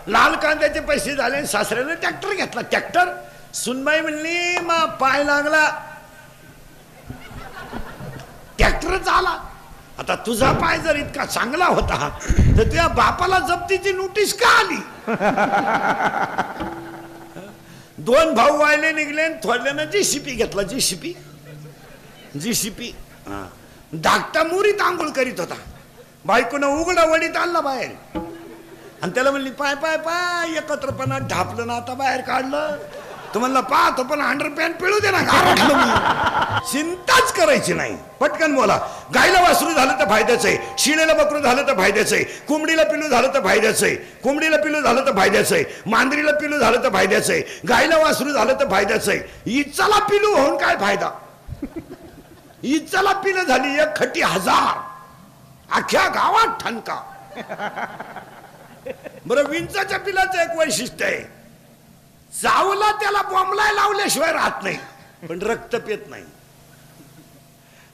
लाल कांद्याचे पैसे झाले, सासऱ्याने ट्रॅक्टर घेतला. ट्रॅक्टर सुनबाई म्हणली मा पाय लागला, ट्रॅक्टरच आला. आता तुझा पाय जर इतका चांगला होता तर तुझ्या बापाला जप्तीची नोटीस का आली? दोन भाऊ वायले निघले, थोडल्यानं जीसीपी घेतला. जीसीपी धाकटा मुरीत आंघोळ करीत होता. बायकोनं उघडा वडीत आणला बाहेर आणि त्याला म्हणली पाय पाय पाय, एकत्रपणा ढापलं ना, आता बाहेर काढलं. तो म्हणला पाहतो पण अंडरपॅन्ट पिळू दे ना. चिंताच करायची नाही, पटकन बोला. गायला वासरू झालं तर फायद्याचं आहे, शिळेला बकरू झालं तर फायद्याचं आहे, कोंबडीला पिलू झालं तर फायद्याचं आहे, कोंबडीला पिलू झालं तर फायद्याचं आहे, मांजरीला पिलू झालं तर फायद्याचं आहे, गायला वासरू झालं तर फायद्याचं आहे. इचाला पिलू होऊन काय फायदा? इचाला पिलं झाली 1,000 अख्ख्या गावात ठणका. बरं, विंचाच्या पिलाचं एक वैशिष्ट्य आहे, चावला त्याला बॉम्बला लावल्याशिवाय राहत नाही, पण रक्त पेत नाही.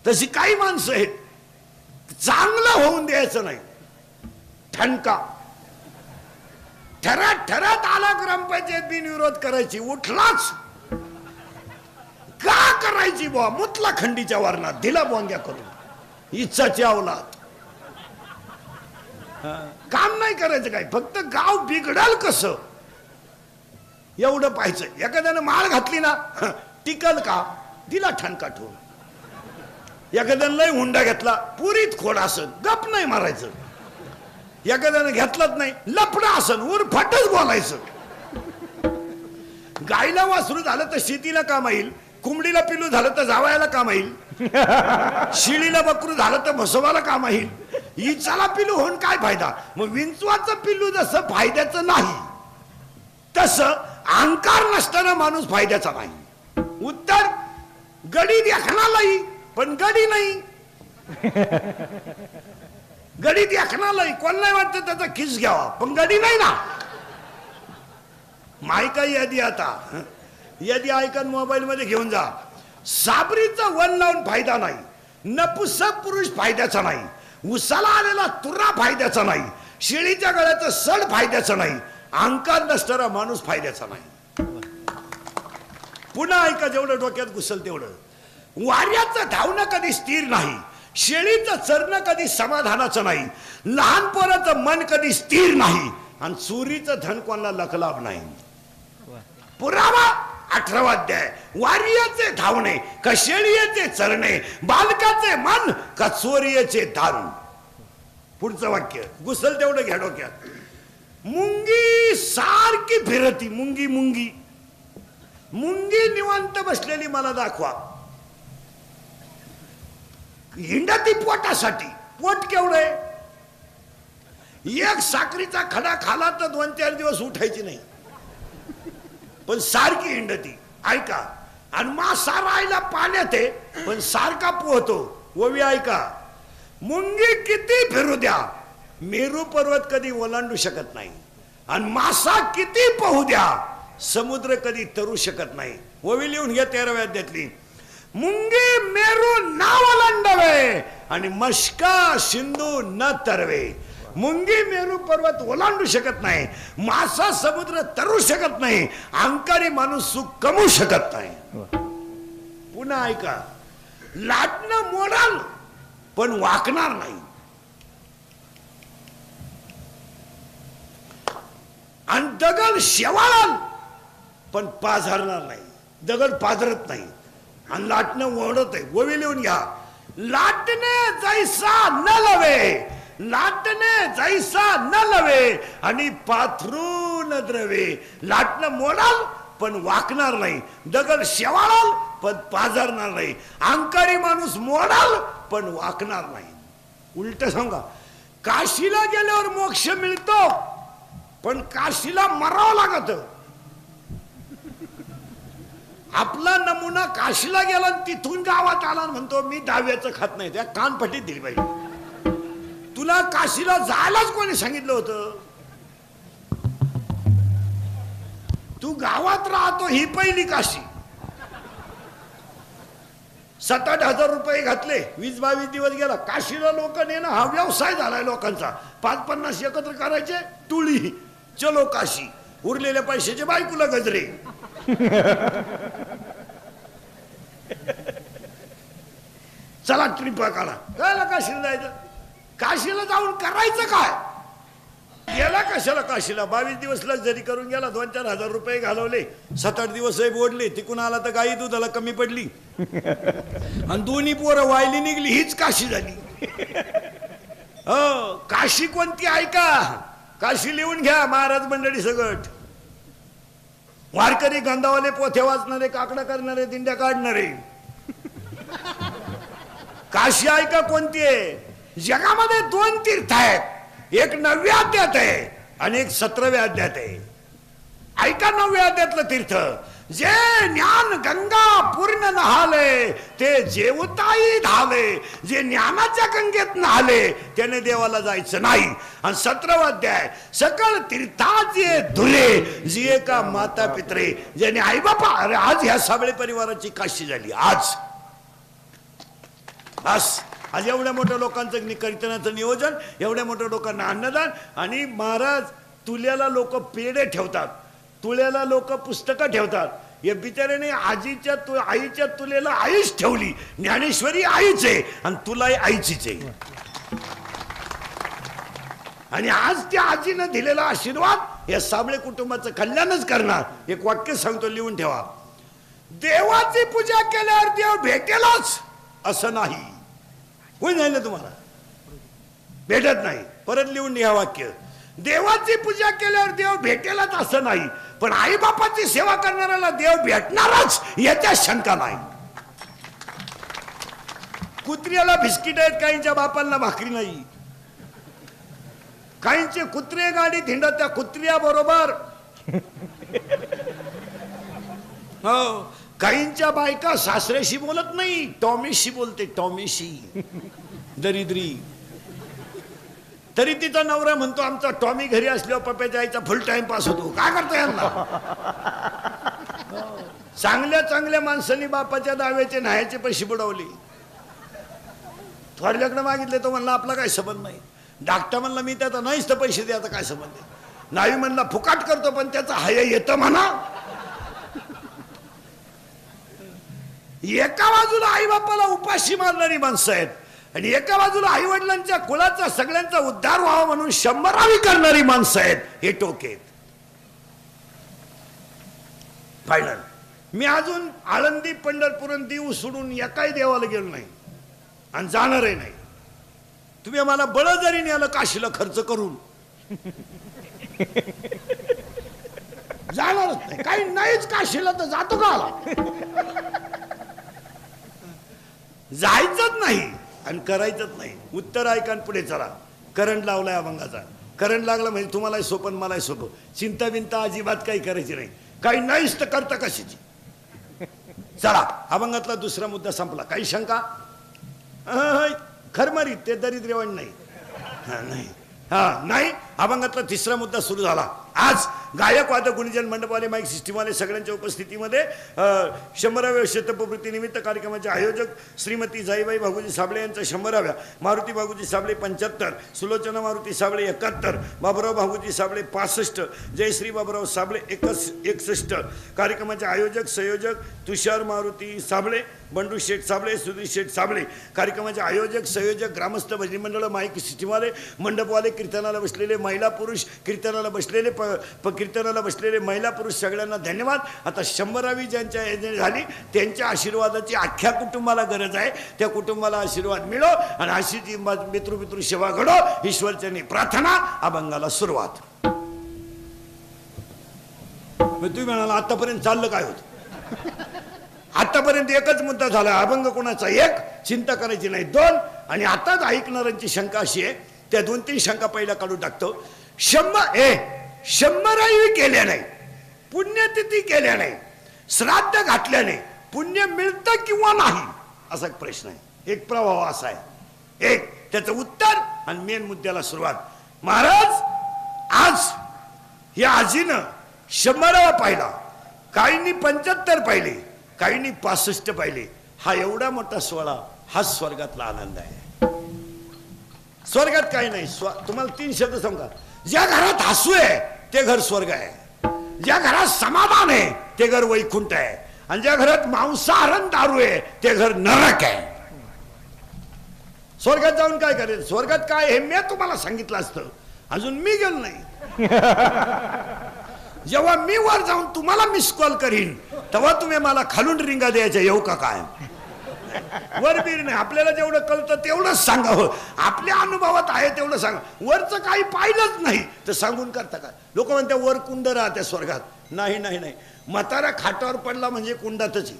तशी काही माणसं आहेत, चांगलं होऊन द्यायचं नाही, ठणका. ठरात आला ग्रामपंचायत बिनविरोध करायची, उठलाच का करायची बुवा, मुतला खंडीच्या वर्णात, दिला बोंग्या करून. इच्छाची अवलाद, काम नाही करायचं काय, फक्त गाव बिघडल कसं एवढं पाहायचं. एखाद्यानं माळ घातली ना, टिकल का, दिला ठणका ठेवून. एखाद्यानं लय हुंडा घेतला, पुरीत खोड असन, गप नाही मारायचं. एखाद्यानं घेतलंच नाही, लफडा असन, उरफाटच बोलायचं. गायला वासरू झालं तर शेतीला काम येईल, कोंबडीला पिलू झालं तर जावयाला काम येईल, शिळीला बकरू झालं तर म्हसोबाला काम येईल. इचाला पिलू होऊन काय फायदा? मग विंचवाचं पिल्लू जसं फायद्याचं नाही, तसं अहंकार नसताना माणूस फायद्याचा नाही. उत्तर, गडी देखणालाही पण गडी नाही. गडी देखणालाही, कोण नाही वाटतं त्याचा खिस घ्यावा, पण गडी नाही ना. मायका यादी, आता यादी ऐकन मोबाईल मध्ये घेऊन जा. साबरीचं वन लावून फायदा नाही, नपुसक पुरुष फायद्याचा नाही, उसाला आलेला तुरा फायद्याचा नाही, शेळीच्या गळ्याचं सड फायद्याचं नाही, अहंकार नसणारा माणूस फायद्याचा नाही. पुन्हा ऐका, जेवढं डोक्यात घुसल तेवढं. वाऱ्याचं धावणं कधी स्थिर नाही, शेळीचं चरणं कधी समाधानाचं नाही, लहान पोराचं मन कधी स्थिर नाही, आणि चोरीचं धन कोणाला लखलाभ नाही. पुरावा 18वा अध्याय. वार्याचे धावणे का शेळीचे चरणे, बालकाचे मन का चोरीचे दारू. पुढचं वाक्य घुसल तेवढं घ्या डोक्यात. मुंगी सारखी फिरती, मुंगी मुंगी मुंगी निवांत बसलेली मला दाखवा. हिंडती पोटासाठी. पोट केवढं आहे? एक साखरीचा खडा खाला तर 2-4 दिवस उठायची नाही, पण सारखी हिंडती. ऐका, आणि मासा राहायला पाण्यात आहे पण सारखा पोहतो. ओवी ऐका, मुंगी किती फिरू द्या, मेरू पर्वत कधी ओलांडू शकत नाही, आणि मासा किती पोहू द्या, समुद्र कधी तरू शकत नाही. ओवी लिहून घ्या 13व्या अध्यायातली. मुंगी मेरू ना ओलांडवे आणि मस्का सिंधू न तरवे. मुंगी मेरू पर्वत ओलांडू शकत नाही, मासा समुद्र तरू शकत नाही, अहंकारी माणूस सुख कमवू शकत नाही. पुन्हा ऐका, लाटणं मोडाल पण वाकणार नाही, आणि दगड शेवाळाल पण पाझरणार नाही. दगड पाझरत नाही आणि लाटणं ओढत आहे. ओवी लिहून घ्या. लाटणे जैसा न लवे, लाटणे जैसा न लवे आणि पाथरून द्रवे. लाटणं मोडाल पण वाकणार नाही, दगड शेवाळाल पण पाझरणार नाही, अहंकारी माणूस मोडाल पण वाकणार नाही. उलट सांगा, काशीला गेल्यावर मोक्ष मिळतो पण काशीला मरावं लागत. आपला नमुना काशीला गेला तिथून गावात आला म्हणतो मी डाव्याचं खात नाही. त्या कानपट्टीत दिली पाहिजे. तुला काशीला जायलाच कोणी सांगितलं होतं? तू गावात राहतो ही पहिली काशी. 7-8 हजार रुपये घातले, 20-22 दिवस गेला. काशीला लोक नेणं हा व्यवसाय झालाय लोकांचा. 5-50 एकत्र करायचे, टुळी चलो काशी, उरलेल्या पैशाचे बायकोला गजरे. चला ट्रिप काढा. काय काशीला जायचं? काशीला जाऊन करायचं काय? गेला कशाला काशीला? 22 दिवस लक्झरी करून गेला, 2-4 हजार रुपये घालवले, 7-8 दिवस बोडले. तिकून आला तर गाई दुधाला कमी पडली आणि दोन्ही पोरं वायली निघली. हीच काशी झाली. हो, काशी कोणती ऐका, काशी लिहून घ्या. महाराज मंडळी सगट वारकरी, गंधावाले, पोथे वाचणारे, काकडा करणारे, दिंड्या काढणारे. काशी ऐका कोणती आहे. जगामध्ये 2 तीर्थ आहेत. एक 9व्या अध्यात आहे आणि एक 17व्या अध्यात आहे. ऐका 9व्या अध्यातलं तीर्थ. जे ज्ञान गंगा पूर्ण नहाले ते जेवताही धाले. जे ज्ञानाच्या गंगेत नहाले त्याने देवाला जायचं नाही. आणि 17वा अध्याय, सकळ तीर्थाचे धुले जे का माता पित्रे, ज्याने आई बापा. अरे आज ह्या साबळे परिवाराची काशी झाली. आज आज एवढ्या मोठ्या लोकांचं कीर्तनाचं नियोजन, एवढ्या मोठ्या लोकांना अन्नदान. आणि महाराज तुल्याला लोक पेढे ठेवतात, तुळ्याला लोक पुस्तकं ठेवतात. या बिचाऱ्याने आईच्या तुलेला आईच ठेवली. ज्ञानेश्वरी आईच आहे आणि तुलाही आईचीच आहे. आणि आज त्या आजीनं दिलेला आशीर्वाद या साबळे कुटुंबाचं कल्याणच करणार. एक वाक्य सांगतो, लिहून ठेवा. देवाची पूजा केल्यावर देव भेटेलच असं नाही. कोणी नाही ना तुम्हाला भेटत नाही. परत लिहून घ्या वाक्य. देवाची पूजा केल्यावर देव भेटेलच असं नाही, पण आई बापाची सेवा करणाऱ्याला देव भेटणारच याच्या शंका नाही. कुत्र्याला बिस्किट आहेत, काहींच्या बापांना भाकरी नाही. काहींचे कुत्रे गाडी धिंडत त्या कुत्र्या बरोबर. हो, काहींच्या बायका सासऱ्याशी बोलत नाही, टॉमीशी बोलते. टॉमीशी दरिद्री. तरी तिचा नवरा म्हणतो आमचा टॉमी घरी असल्यावर पप्प्याच्या आईचा फुल टाइम पास होतो. काय करतो यांना? चांगल्या चांगल्या माणसांनी बापाच्या दाव्याचे न्यायाचे पैसे बुडवले. थोरल्याकडे मागितले तो म्हणला आपला काय संबंध नाही. धाकटा म्हणला मी त्याचा नाहीच तर पैसे द्यायचा काय संबंध आहे. नाही म्हणला फुकाट करतो पण त्याचा हया येतं म्हणा. एका बाजूला आई बापाला उपाशी मारणारी माणसं आहेत आणि एका बाजूला आई वडिलांच्या कुळाचा सगळ्यांचा उद्धार व्हावा म्हणून 100रावी करणारी माणसं आहेत. हे टोकेत. फायनल. मी अजून आळंदी, पंढरपूर, देव सोडून एकाही देवाला गेलो नाही आणि जाणारही नाही. तुम्ही आम्हाला बळजरीने आलं काशीला खर्च करून जाणारच नाही. काही नाहीच काशीला तर जातो का? जायचंच नाही आणि करायचंच नाही. उत्तर ऐका पुढे चला. करंट लावलाय अभंगाचा. करंट लागला म्हणजे तुम्हालाही सोपं मलाही सोपं. चिंता बिंता अजिबात काही करायची नाही. काही नाहीच तर करता कशाची. चला अभंगातला दुसरा मुद्दा संपला. काही शंका? खरमरीत ते दरिद्रवाण नाही. नाही नाही. अभंगातला तिसरा मुद्दा सुरू झाला. आज गायक, वादक, गुणीजन, मंडपवाले, माईक सिस्टीमवाले सगळ्यांच्या उपस्थितीमध्ये 100व्या शतपपूर्ती निमित्त कार्यक्रमाचे आयोजक श्रीमती जाईबाई भागोजी साबळे यांचा 100व्या, मारुती भागोजी साबळे 75, सुलोचना मारुती साबळे 71, बाबुराव भागोजी साबळे 65, जयश्री बाबुराव साबळे 61. कार्यक्रमाचे आयोजक संयोजक तुषार मारुती साबळे, बंडू शेठ साबळे, सुधीर शेठ साबळे. कार्यक्रमाचे आयोजक संयोजक ग्रामस्थ भजनी मंडळ, माईक सिस्टीमवाले, मंडपवाले, कीर्तनाला बसलेले महिला पुरुष, कीर्तनाला बसलेले कीर्तनाला बसलेले महिला पुरुष सगळ्यांना धन्यवाद. आता 100वी ज्यांच्या एजंट झाली त्यांच्या आशीर्वादाची अख्ख्या कुटुंबाला गरज आहे. त्या कुटुंबाला आशीर्वाद मिळो आणि अशी जी मित्रपितृ सेवा घडो ईश्वरचरणी प्रार्थना. अभंगाला सुरुवात. तुम्ही म्हणाला आतापर्यंत चाललं काय होतं? आतापर्यंत एकच मुद्दा झाला. अभंग कोणाचा? एक. चिंता करायची नाही. 2. आणि आताच ऐकणाऱ्यांची शंका अशी आहे, त्या 2-3 शंका पहिला काढून टाकतो. 100 केल्या नाही, पुण्यतिथी केल्या नाही, श्राद्ध घातल्याने पुण्य मिळतं किंवा नाही असा एक प्रश्न आहे. एक प्रभाव असा आहे. एक त्याचं उत्तर आणि मेन मुद्द्याला सुरुवात. महाराज आज या आजीनं 100वा पाहिला, काहींनी 75 पाहिले, काहींनी 65 पाहिले. हा एवढा मोठा सोहळा, हा स्वर्गातला आनंद आहे. स्वर्गात काही नाही. तुम्हाला 3 शब्द सांगा. ज्या घरात हसू आहे ते घर स्वर्ग आहे. ज्या घरात समाधान आहे ते घर वैकुंठ आहे. आणि ज्या घरात मांसाहार दारू आहे ते घर नरक आहे. स्वर्गात जाऊन काय करेल? स्वर्गात काय हे मी तुम्हाला सांगितलं असतं, अजून मी गेलो नाही. जेव्हा मी वर जाऊन तुम्हाला मिस कॉल करीन तेव्हा तुम्ही मला खालून रिंगा द्यायच्या येऊ का काय? वर बीर नाही, आपल्याला जेवढं कळतं तेवढंच सांगावं. आपल्या अनुभवात आहे तेवढं सांगा. वरचं काही पाहिलंच नाही तर सांगून करता का? लोक म्हणतात वर कुंड राहते स्वर्गात. नाही नाही नाही, म्हातारा खाटावर पडला म्हणजे कुंडातच.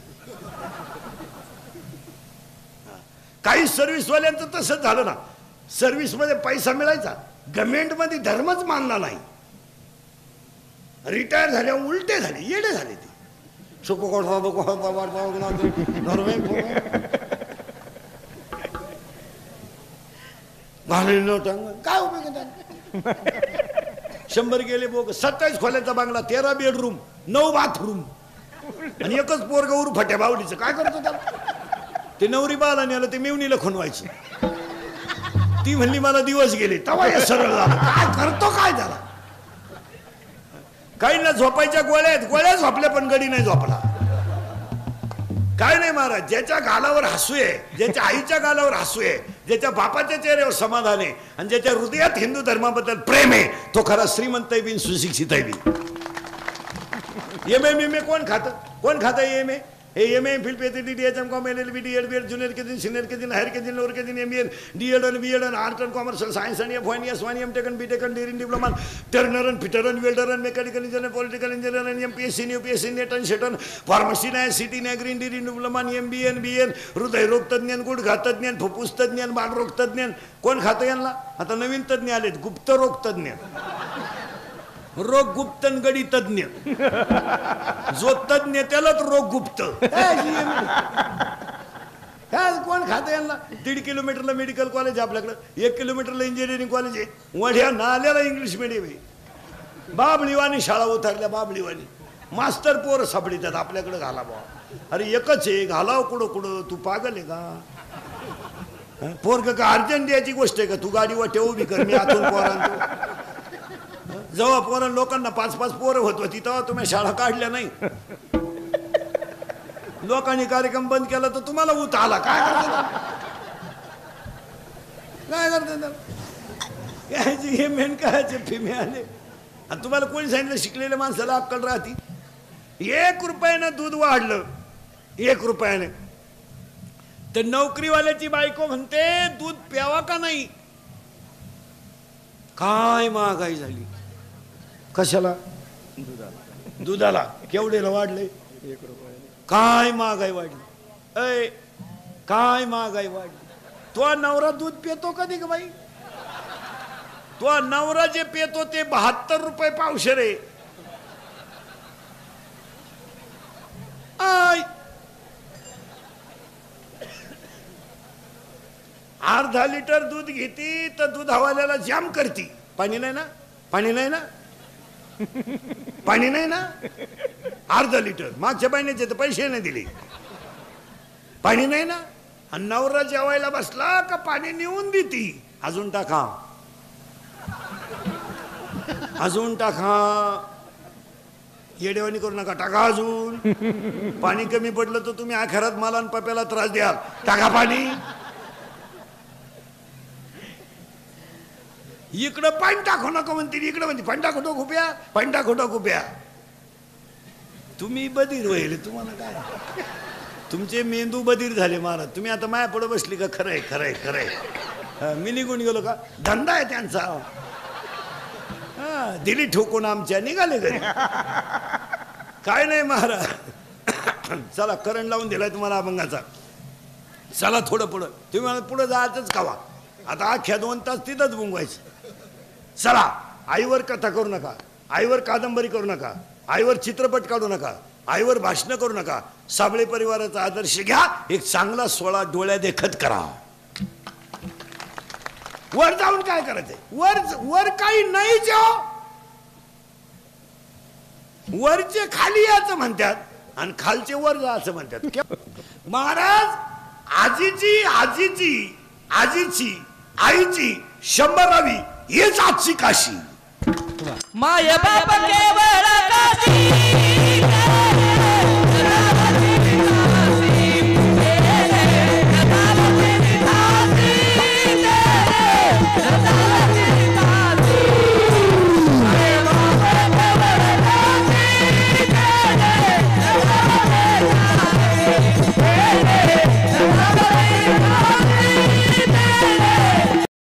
काही सर्व्हिसवाल्यांचं तसंच झालं ना. सर्व्हिस मध्ये पैसा मिळायचा, गव्हर्नमेंट मध्ये धर्मच मानला नाही. रिटायर झाल्यावर उलटे झाले, येडे झाले ते. काय उपयोग? 100 गेले बोग. 27 खोल्याचा बांगला, 13 बेडरूम, 9 बाथरूम आणि एकच पोरग उरू फट्या बावडीचं. काय करतो त्याला? ते नवरी बाला नेलं ते मेवणीला खणवायची. ती म्हणली मला दिवस गेले, तवा हे सरळ झालं. काय करतो काय झाला? काही ना झोपायच्या गोळ्या झोपल्या पण गडी नाही झोपला. काय नाही महाराज, ज्याच्या गालावर हसू आहे, ज्याच्या आईच्या गालावर हसू आहे, ज्याच्या बापाच्या चेहऱ्यावर समाधान आहे आणि ज्याच्या हृदयात हिंदू धर्माबद्दल प्रेम आहे तो खरा श्रीमंत आहे, सुशिक्षित आहे. एम ए कोण खात M A Phil PhD com LLB DEd junior के सिनियर के हायर के लोअर के MBA DEd आणि BEd आणि आर्ट अँड कॉमर्स सायन्स आणि FYS आणि M.Tech आणि B.Tech आणि डिग्री डिप्लोमा टर्नर आणि फिटर आणि वेल्डर आणि मेकॅनिकल इंजिनियर पॉलिटिकल इंजिनियर आणि MPSC आणि UPSC नेट आणि शेटन फार्मसी नाही सिटी नाही ग्रीन डिग्री डिप्लोमा आणि MBA आणि BN हृदयरोग तज्ञ गुडघा तज्ञ फुफ्फुस तज्ञ बालरोग तज्ञ. कोण खातं यांना? आता नवीन तज्ञ आलेत, गुप्त रोग तज्ञ, रोग गुप्त गडी तज्ञ. जो तज्ञ त्यालाच रोग गुप्त. कोण खात यांना? 1.5 किलोमीटरला मेडिकल कॉलेज आहे आपल्याकडं, 1 किलोमीटरला इंजिनिअरिंग कॉलेज आहे. वढ्या नाल्याला इंग्लिश मिडियम आहे. बाबळीवाणी शाळा उतरल्या, बाबळीवाणी मास्तर पोर सापडीतात आपल्याकडे. घाला बा, अरे एकच आहे, घालाव कुठं तू पागल आहे का? पोरग का अर्जंट द्यायची गोष्ट आहे का? तू गाडी वाटे उभी कर, मी आतून पोर आणतो. जेव्हा पोरं लोकांना 5-5 पोरं होत होती तेव्हा तुम्ही शाळा काढल्या नाही. लोकांनी कार्यक्रम बंद केला तर तुम्हाला उत आला. काय करता हे मेन कायचे फिमे आले. आणि तुम्हाला कोणी सांगितलं प्शिकलेल्या माणसाला अक्कल राहती? 1 रुपयानं दूध वाढलं, 1 रुपयाने, तर नोकरीवाल्याची बायको म्हणते दूध प्यावा का नाही? काय महागाई झाली. कशाला? दुधाला. केवढेला वाढले? 1 रुपया. काय महागाई वाढली. काय महागाई वाढली. तो नवरा दूध पितो कधी का बाई? तो नवरा जे पितो ते 72 रुपये पावशेर आहे. अर्धा लिटर दूध घेती तर दूध हवाल्याला जाम करती. पाणी नाही ना, पाणी नाही ना, पाणी नाही ना. अर्धा लिटर मागच्या महिन्याचे तर पैसे नाही दिले. पाणी नाही ना. आणि नवरा जेवायला बसला का पाणी नेऊन देती. अजून टाका, अजून टाका, येडेवानी करू नका, टाका अजून. पाणी कमी पडलं तर तुम्ही आखरात मला आणि पप्याला त्रास द्याल. टाका पाणी. इकडं पाणी टाकू नका म्हणते, इकडं म्हणते पाणी टाकतो खुप्या, पाणी टाकतो खुप्या. तुम्ही बधीर होईल. तुम्हाला काय, तुमचे मेंदू बधीर झाले महाराज. तुम्ही आता माया पुढे बसली का? खरंय खरंय खरंय. मी निघून गेलो का? धंदा आहे त्यांचा. दिली ठोकून आमच्या, निघाले घरी. काय नाही महाराज. चला करंट लावून दिलाय तुम्हाला अभंगाचा. चला थोडं पुढं. तुम्ही मला पुढं जायचंच कावा. आता अख्ख्या 2 तास तिथंच बुंगवायचं. चला, आईवर कथा करू नका, आईवर कादंबरी करू नका, आईवर चित्रपट काढू नका, आईवर भाषण करू नका. साबळे परिवाराचा आदर्श घ्या. एक चांगला सोहळा डोळ्या देखत करा. वर जाऊन काय करायचंय? वर काही नाही. वरचे खाली याचं म्हणतात आणि खालचे वर जा असं म्हणतात. महाराज, आजीची आजीची आजीची आईची 100वी हेच आजची काशी. माय बाप केवळ